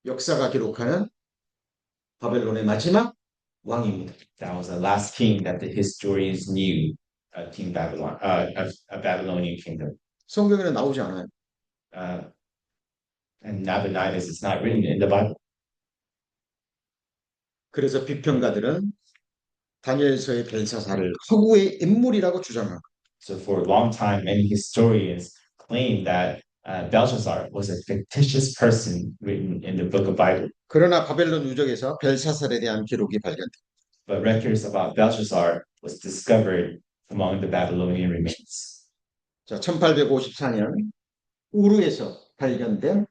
역사가 기록하는 바벨론의 마지막 왕입니다. That was the last king that the historians knew, King Babylon, a Babylonian kingdom. 성경에는 나오지 않아요. Uh, and Nabonidus is not written in the Bible. 그래서 비평가들은 다니엘서의 벨사사를 허구의 인물이라고 주장합니다. So for a long time, many historians claim that Belshazzar was a fictitious person written in the book of Bible. 그러나 바벨론 유적에서 벨사살에 대한 기록이 발견됩니다. But records about Belshazzar was discovered among the Babylonian remains. 자, 1854년 우르에서 발견된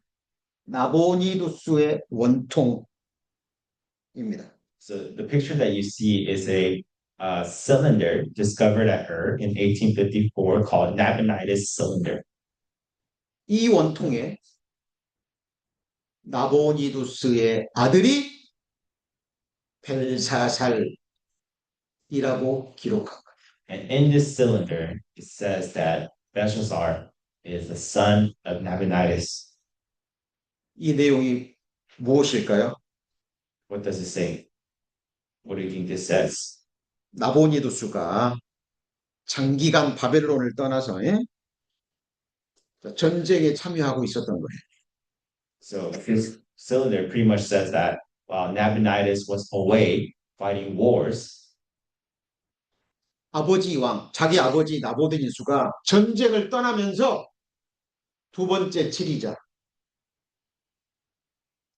나보니두스의 원통입니다. So the picture that you see is a cylinder discovered at Ur in 1854 called Nabonidus cylinder. 이 원통에 나보니두스의 아들이 벨사살이라고 기록한 거예요. And in this cylinder, it says that Belshazzar is the son of Nabonidus. 이 내용이 무엇일까요? What does it say? What do you think this says? 나보니두스가 장기간 바벨론을 떠나서 전쟁에 참여하고 있었던 거예요. So this cylinder pretty much says that while Nabonidus was away fighting wars, 아버지 왕, 자기 아버지 나보니두스가 전쟁을 떠나면서 두 번째 지리자,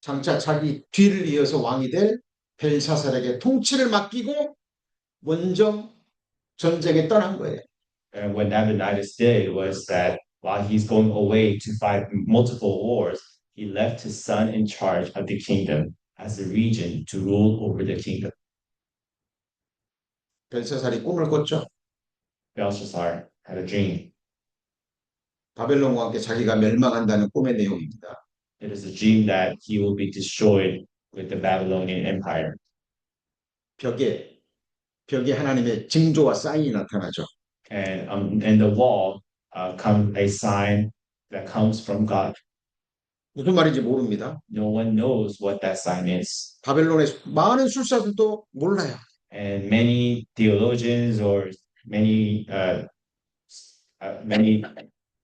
장차 자기 뒤를 이어서 왕이 될 벨사살에게 통치를 맡기고 먼저 전쟁에 떠난 거예요. and what Nabonidus did was that while he's going away to fight multiple wars, he left his son in charge of the kingdom as a regent to rule over the kingdom. 벨사살이 꿈을 꿨죠. Belshazzar had a dream. 바벨론과 함께 자기가 멸망한다는 꿈의 내용입니다. It is a dream that he will be destroyed with the Babylonian Empire. 벽에 하나님의 징조와 사인이 나타나죠. And in the wall comes a sign that comes from God. 무슨 말인지 모릅니다. No one knows what that sign is. 바벨론의 많은 술사들도 몰라요. And many theologians or many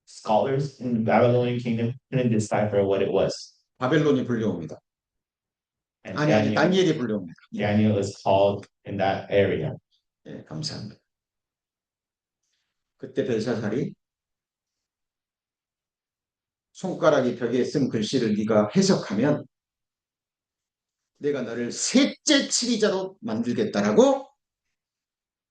scholars in the Babylonian kingdom couldn't decipher what it was. 바벨론이 불려옵니다. And 아니, 다니엘이 불려옵니다. Daniel is called in that area. 예, 감사합니다. 그때 벨사살이 손가락이 벽에 쓴 글씨를 네가 해석하면 내가 너를 셋째 치리자로 만들겠다라고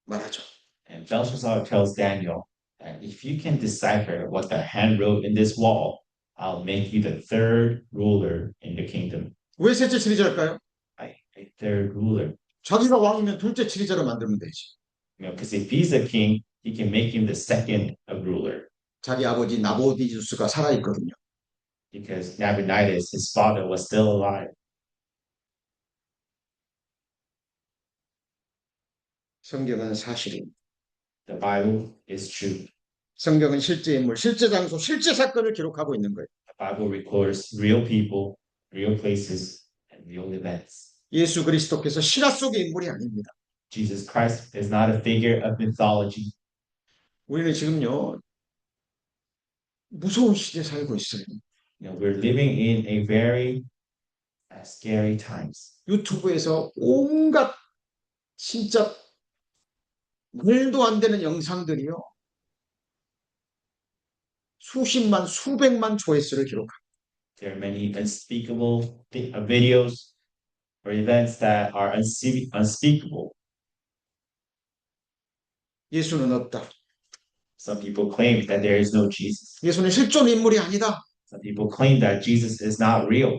말하죠. And Belshazzar tells Daniel that if you can decipher what the hand wrote in this wall, I'll make you the third ruler in the kingdom. 왜 셋째 치리자일까요? A third ruler. 자기가 왕이면 둘째 치리자로 만들면 되지. Because if he's a king, he can make him the second of ruler. 자기 아버지 나보디두스가 살아있거든요. Because Nabonidus, his father, was still alive. 성경은 사실입니다. The Bible is true. 성경은 실제 인물, 실제 장소, 실제 사건을 기록하고 있는 거예요. The Bible records real people, real places, and real events. 예수 그리스도께서 실화 속의 인물이 아닙니다. Jesus Christ is not a figure of mythology. 우리는 지금요 무서운 시대에 살고 있어요. We're living in a very scary times. 유튜브에서 온갖 진짜 말도 안 되는 영상들이요. 수십만, 수백만 조회수를 기록합니다. There are many unspeakable videos or events that are unspeakable. 예수는 없다. Some people claim that there is no Jesus. 예수는 실존 인물이 아니다. Some people claim that Jesus is not real.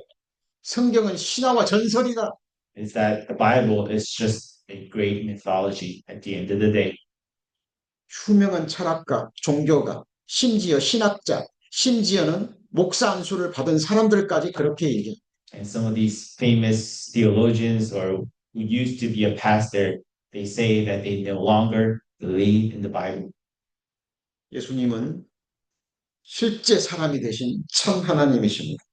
성경은 신화와 전설이다. It's that the Bible is just a great mythology at the end of the day. 유명한 철학가, 종교가, 심지어 신학자, 심지어는 목사 안수를 받은 사람들까지 그렇게 얘기해요. And some of these famous theologians or who used to be a pastor, they say that they no longer believe in the Bible. 예수님은 실제 사람이 되신 참 하나님이십니다.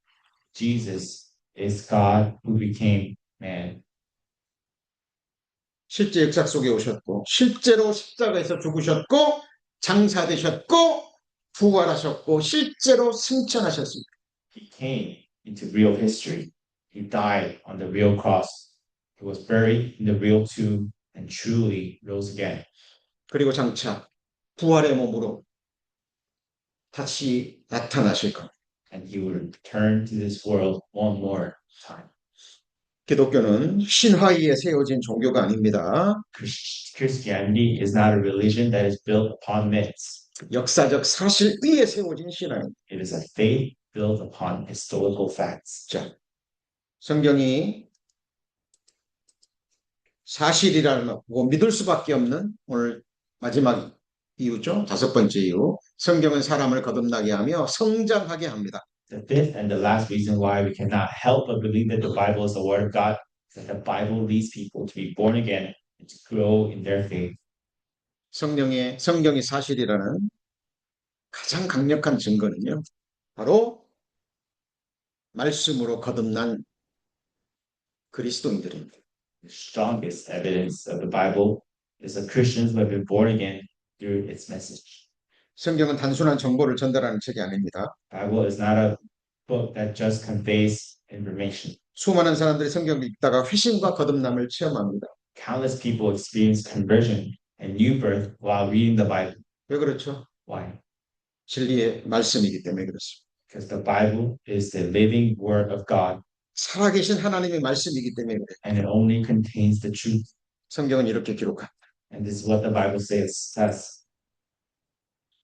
Jesus is God who became man. 실제 역사 속에 오셨고 실제로 십자가에서 죽으셨고 장사되셨고 부활하셨고 실제로 승천하셨습니다. He came into real history. He died on the real cross. He was buried in the real tomb and truly rose again. 그리고 장차 부활의 몸으로 다시 나타나실 겁니다. And he will return to this world one more time. 기독교는 신화 위에 세워진 종교가 아닙니다. Christianity is not a religion that is built upon myths. 역사적 사실 위에 세워진 신앙입니다. It is a faith built upon historical facts. 자, 성경이 사실이라는 거 믿을 수밖에 없는 오늘 마지막 이유죠. 5번째 이유. 성경은 사람을 거듭나게 하며 성장하게 합니다. The fifth and the last reason why we cannot help but believe that the Bible is the Word of God is that the Bible leads people to be born again and to grow in their faith. 성경이 사실이라는 가장 강력한 증거는요. 바로 말씀으로 거듭난 그리스도인들입니다. The strongest evidence of the Bible is the Christians who have been born again through its message. 성경은 단순한 정보를 전달하는 책이 아닙니다. Bible is not a book that just conveys information. 수많은 사람들이 성경을 읽다가 회심과 거듭남을 체험합니다. Countless people experience conversion and new birth while reading the Bible. 왜 그렇죠? Why? 진리의 말씀이기 때문에 그렇습니다. Because the Bible is the living Word of God 살아계신 하나님의 말씀이기 때문에 그래요. and it only contains the truth. 성경은 이렇게 기록합니다. And this is what the Bible says.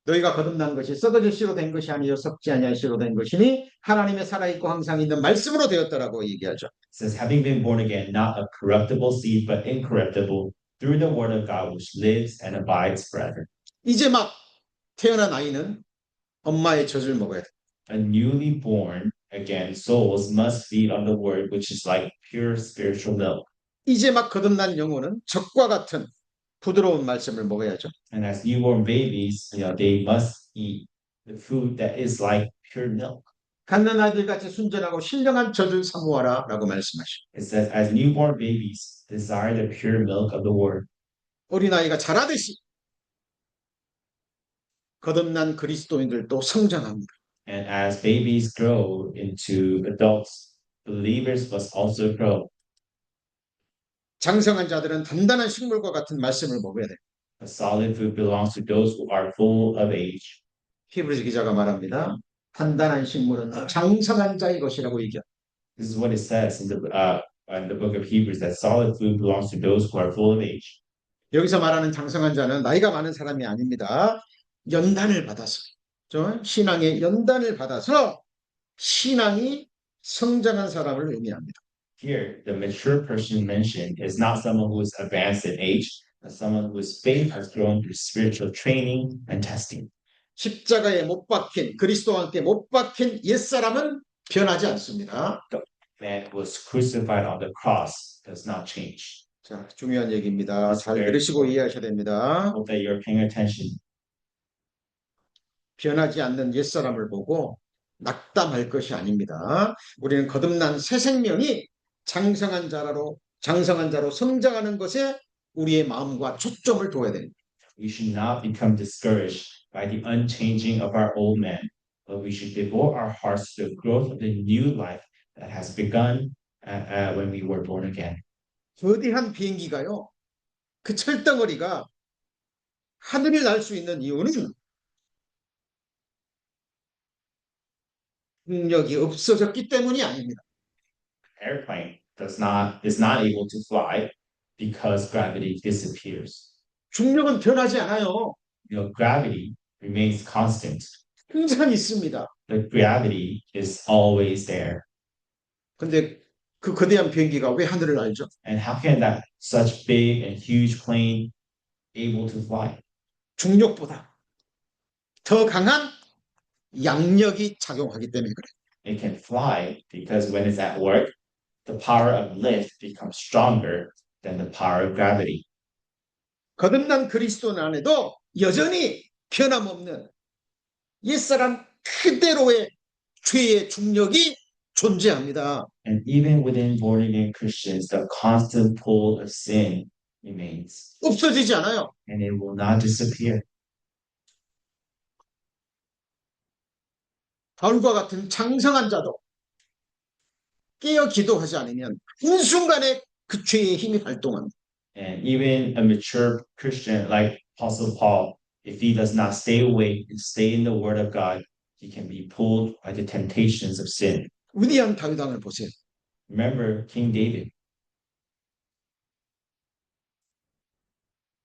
너희가 거듭난 것이 썩어질 씨로 된 것이 아니요 썩지 아니할 씨로 된 것이니 하나님의 살아있고 항상 있는 말씀으로 되었다라고 얘기하죠. It says, having been born again, not a corruptible seed, but incorruptible, through the word of God, which lives and abides forever. 이제 막 태어난 아이는 엄마의 젖을 먹어야 돼. A newly born again souls must feed on the word, which is like pure spiritual milk. 이제 막 거듭난 영혼은 젖과 같은 부드러운 말씀을 먹어야죠. And as newborn babies, they must eat the food that is like pure milk. 갓난 아이들 같이 순전하고 신령한 젖을 사모하라라고 말씀하시죠. It says, as newborn babies desire the pure milk of the word. 어린아이가 자라듯이 거듭난 그리스도인들도 성장합니다. And as babies grow into adults, believers must also grow. 장성한 자들은 단단한 식물과 같은 말씀을 먹어야 돼요. A solid food belongs to those who are full of age. 히브리서 기자가 말합니다. 단단한 식물은 장성한 자의 것이라고 얘기합니다. This is what it says in the book of Hebrews, that solid food belongs to those who are full of age. 여기서 말하는 장성한 자는 나이가 많은 사람이 아닙니다. 연단을 받아서 신앙의 연단을 받아서 신앙이 성장한 사람을 의미합니다. Here, the mature person mentioned is not someone who is advanced in age, but someone whose faith has grown through spiritual training and testing. 십자가에 못 박힌 그리스도와 함께 못 박힌 옛사람은 변하지 않습니다. Man who was crucified on the cross does not change. 자, 중요한 얘기입니다. 잘 들으시고 이해하셔야 됩니다. Hope that you're paying attention. 변하지 않는 옛사람을 보고 낙담할 것이 아닙니다. 우리는 거듭난 새 생명이 장성한 자로 성장하는 것에 우리의 마음과 초점을 둬야 됩니다. We should not become discouraged by the unchanging of our old man, but we should devote our hearts to the growth of the new life that has begun when we were born again. 거대한 비행기가요, 그 철덩어리가 하늘을 날 수 있는 이유는 능력이 없어졌기 때문이 아닙니다. Airplane is not able to fly because gravity disappears. 중력은 변하지 않아요. Gravity remains constant. 항상 있습니다. The gravity is always there. 근데 그 거대한 비행기가 왜 하늘을 날죠? And how can that such big and huge plane able to fly? 중력보다 더 강한 양력이 작용하기 때문에 그래. It can fly because when it's at work, the power of lift becomes stronger than the power of gravity. 거듭난 그리스도인 안에도 여전히 변함없는 옛사람 그대로의 죄의 중력이 존재합니다. And even within born again Christians, the constant pull of sin remains 없어지지 않아요. and it will not disappear. 바울과 같은 장성한 자도 깨어 기도하지 않으면 한순간에 그 죄의 힘이 발동합니다. And even a mature Christian like Apostle Paul, if he does not stay awake and stay in the Word of God, he can be pulled by the temptations of sin. 위대한 다윗 왕을 보세요. Remember King David.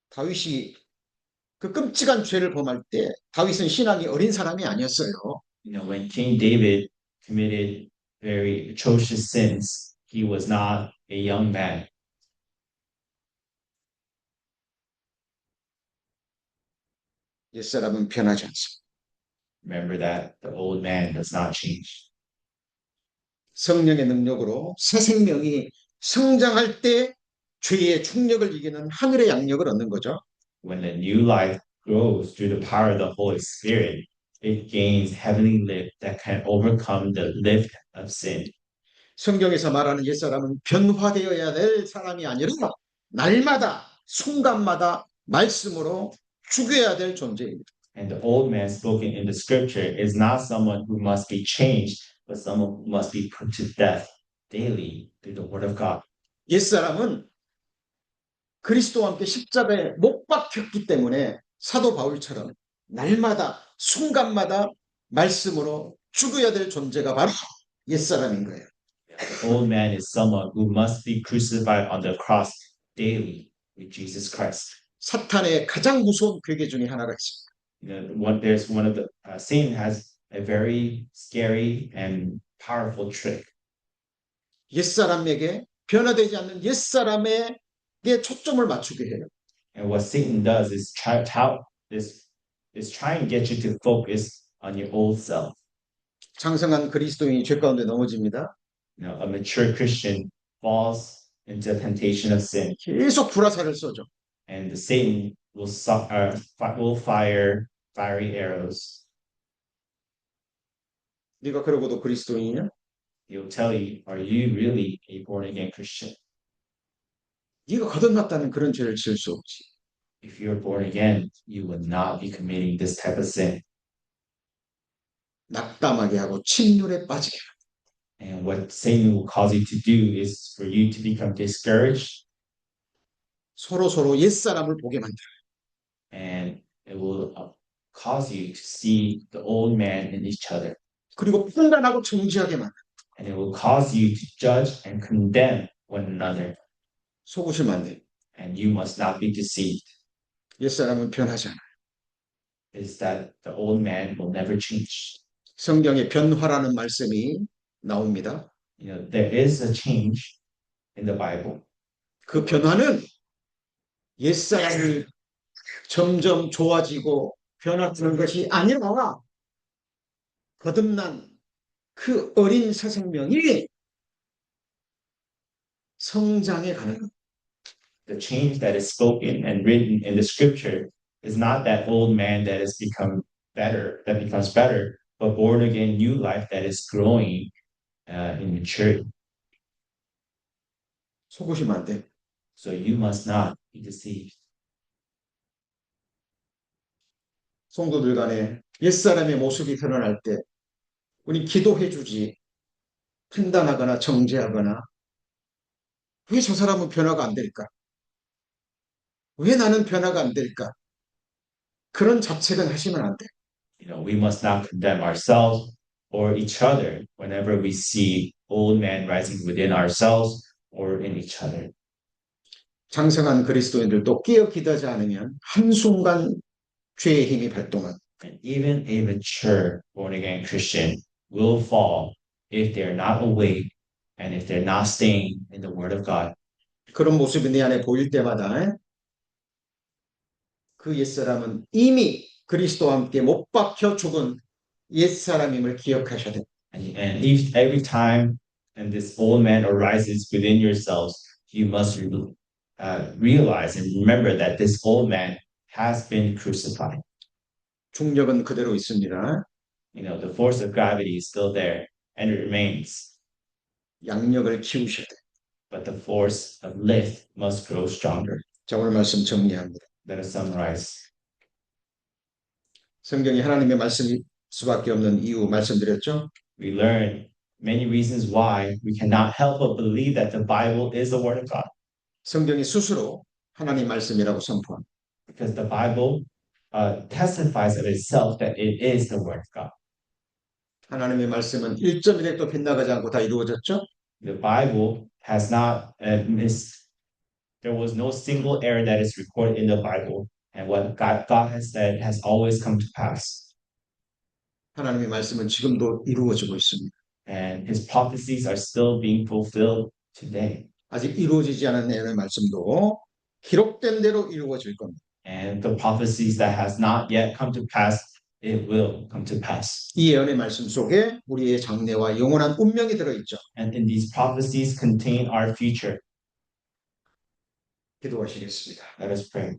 다윗이 그 끔찍한 죄를 범할 때 다윗은 신앙이 어린 사람이 아니었어요. When King David committed very atrocious sins, he was not a young man. 옛사람은 변하지 않습니다. Remember that the old man does not change. 성령의 능력으로 새 생명이 성장할 때 죄의 충력을 이기는 하늘의 양력을 얻는 거죠. When the new life grows through the power of the Holy Spirit, it gains heavenly lift that can overcome the lift of sin. 성경에서 말하는 옛사람은 변화되어야 될 사람이 아니라 날마다 순간마다 말씀으로 죽여야 될 존재입니다. And the old man spoken in the scripture is not someone who must be changed, but someone who must be put to death daily through the word of God. 옛사람은 그리스도와 함께 십자가에 못 박혔기 때문에 사도 바울처럼 날마다 순간마다 말씀으로 죽어야 될 존재가 바로 옛사람인 거예요. The old man is someone who must be crucified on the cross daily with Jesus Christ. 사탄의 가장 무서운 괴계 중에 하나가 있습니다. There's one of the Satan has a very scary and powerful trick. 옛사람에게 변화되지 않는 옛사람에게 초점을 맞추게 해요. And what Satan does is try and get you to focus on your old self. 장성한 그리스도인이 죄 가운데 넘어집니다. A mature Christian falls into the temptation of sin, 계속 불화살을 쏘죠. and the Satan will fire fiery arrows. 네가 그러고도 그리스도인이냐? He'll tell you, are you really a born again Christian? 네가 거듭났다는 그런 죄를 지을 수 없지. If you're born again, you will not be committing this type of sin. 낙담하게 하고 침륜에 빠지게 하고. And what Satan will cause you to do is for you to become discouraged, 서로 옛사람을 보게 만들어요. and it will cause you to see the old man in each other. 그리고 판단하고 정지하게 만들어요. And it will cause you to judge and condemn one another. 속으시면 안 돼요. And you must not be deceived. 옛사람은 변하지 않아요. Is that the old man will never change. 성경에 변화라는 말씀이 나옵니다. There is a change in the Bible. 그 변화는 옛사람이 점점 좋아지고 변화되는 것이 아니라 거듭난 그 어린 새 생명이 성장해 가는 것. The change that is spoken and written in the scripture is not that old man that has become better, that becomes better, but born again new life that is growing in maturity. 속으시면 안 돼. So you must not be deceived. 성도들 간에 옛사람의 모습이 드러날 때 우리 기도해 주지 판단하거나 정죄하거나 왜 저 사람은 변화가 안 될까? 왜 나는 변화가 안 될까? 그런 자책은 하시면 안 돼. We must not condemn ourselves or each other whenever we see old man rising within ourselves or in each other. 장성한 그리스도인들도 깨어 기도하지 않으면 한순간 죄의 힘이 발동한. And even a mature born again Christian will fall if they're not awake and if they're not staying in the Word of God. 그런 모습이 내 안에 보일 때마다 그 옛사람은 이미 그리스도와 함께 못 박혀 죽은 옛사람임을 기억하셔야 됩니다. And if every time and this old man arises within yourselves, you must realize and remember that this old man has been crucified. 중력은 그대로 있습니다. You know, the force of gravity is still there and it remains, 양력을 키우셔야 돼요. but the force of lift must grow stronger. 자, 오늘 말씀 정리합니다. Let us summarize. 성경이 하나님의 말씀일 수밖에 없는 이유 말씀드렸죠? We learn many reasons why we cannot help but believe that the Bible is the Word of God. 성경이 스스로 하나님 말씀이라고 선포합니다. Because the Bible testifies of itself that it is the Word of God. 하나님의 말씀은 1.1획도 빗나가지 않고 다 이루어졌죠? The Bible has not missed. There was no single error that is recorded in the Bible, and what God has said has always come to pass. 하나님의 말씀은 지금도 이루어지고 있습니다. And His prophecies are still being fulfilled today. 아직 이루어지지 않은 내용의 말씀도 기록된 대로 이루어질 겁니다. And the prophecies that has not yet come to pass, it will come to pass. 이 예언의 말씀 속에 우리의 장래와 영원한 운명이 들어있죠. And in these prophecies contain our future. 기도하시겠습니다. Let us pray.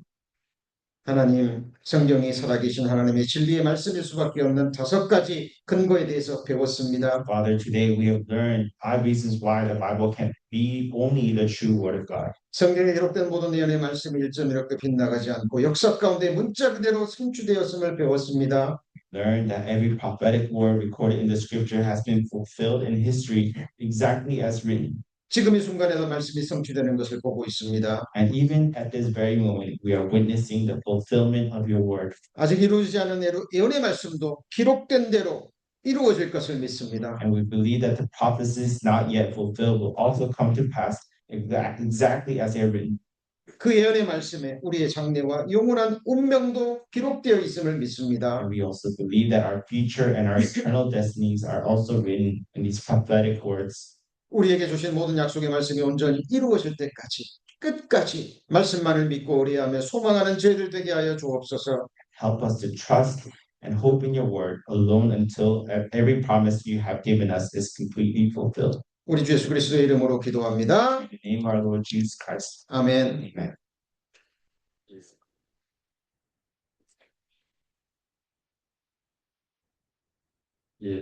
하나님, 성경이 살아계신 하나님의 진리의 말씀일 수밖에 없는 5가지 근거에 대해서 배웠습니다. Father, today we have learned 5 reasons why the Bible can be only the true Word of God. 성경에 기록된 모든 예언의 말씀이 1.1획도 빗나가지 않고 역사 가운데 문자 그대로 성취되었음을 배웠습니다. Learn that every prophetic word recorded in the scripture has been fulfilled in history exactly as written. 지금 이 순간에도 말씀이 성취되는 것을 보고 있습니다. And even at this very moment, we are witnessing the fulfillment of your word. 아직 이루어지지 않은 예언의 말씀도 기록된 대로 이루어질 것을 믿습니다. And we believe that the prophecies not yet fulfilled will also come to pass exactly as they are written. 그 예언의 말씀에 우리의 장래와 영원한 운명도 기록되어 있음을 믿습니다. And we also believe that our future and our eternal destinies are also written in these prophetic words. 우리에게 주신 모든 약속의 말씀이 온전히 이루어질 때까지 끝까지 말씀만을 믿고 의뢰하며 소망하는 저희들 되게 하여 주옵소서. Help us to trust and hope in your word alone until every promise you have given us is completely fulfilled. 우리 주 예수 그리스도의 이름으로 기도합니다. In the name of our Lord Jesus Christ. 아멘. Amen. 예,